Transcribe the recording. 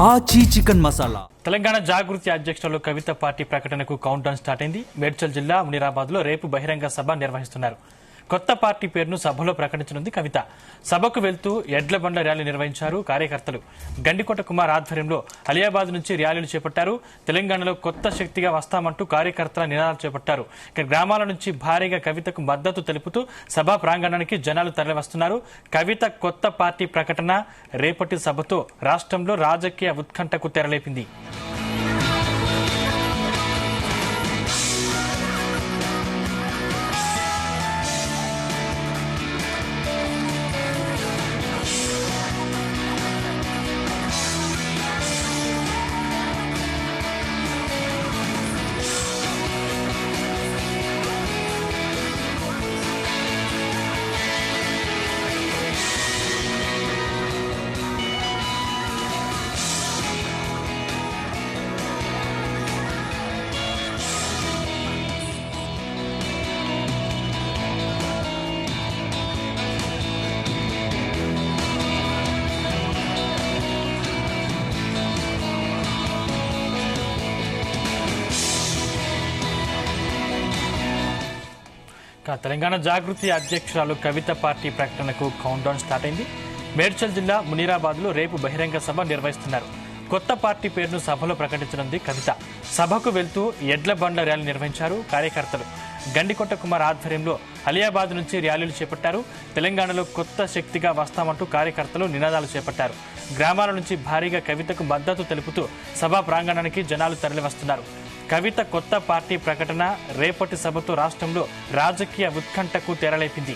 ఆచి చికెన్ మసాలా. తెలంగాణ జాగృతి అధ్యక్షులు కవిత పార్టీ ప్రకటనకు కౌంట్ డౌన్ స్టార్ట్ అయింది. మేడ్చల్ జిల్లా మునిరాబాద్ లో రేపు బహిరంగ సభ నిర్వహిస్తున్నారు. కొత్త పార్టీ పేరును సభలో ప్రకటించనుంది కవిత. సభకు వెళ్తూ ఎడ్ల బండ్ల ర్యాలీ నిర్వహించారు కార్యకర్తలు. గండికోట కుమార్ ఆధ్వర్యంలో అలియాబాద్ నుంచి ర్యాలీలు చేపట్టారు. తెలంగాణలో కొత్త శక్తిగా వస్తామంటూ కార్యకర్తల నినాదాలు చేపట్టారు. గ్రామాల నుంచి భారీగా కవితకు మద్దతు తెలుపుతూ సభా ప్రాంగణానికి జనాలు తరలివస్తున్నారు. కవిత కొత్త పార్టీ ప్రకటన రేపటి సభతో రాష్ట్రంలో రాజకీయ ఉత్కంఠకు తెరలేపింది. తెలంగాణ జాగృతి అధ్యక్షురాలు కవిత పార్టీ ప్రకటనకు కౌంట్ డౌన్ స్టార్ట్ అయింది. మేడ్చల్ జిల్లా మునీరాబాద్ లో రేపు బహిరంగ సభ నిర్వహిస్తున్నారు. కొత్త పార్టీ పేరును సభలో ప్రకటించనుంది కవిత. సభకు వెళ్తూ ఎడ్ల బండ్ల ర్యాలీ నిర్వహించారు కార్యకర్తలు. గండికోట కుమార్ ఆధ్వర్యంలో అలియాబాద్ నుంచి ర్యాలీలు చేపట్టారు. తెలంగాణలో కొత్త శక్తిగా వస్తామంటూ కార్యకర్తలు నినాదాలు చేపట్టారు. గ్రామాల నుంచి భారీగా కవితకు మద్దతు తెలుపుతూ సభా ప్రాంగణానికి జనాలు తరలివస్తున్నారు. కవిత కొత్త పార్టీ ప్రకటన రేపటి సభతో రాష్ట్రంలో రాజకీయ ఉత్కంఠకు తెరలేపింది.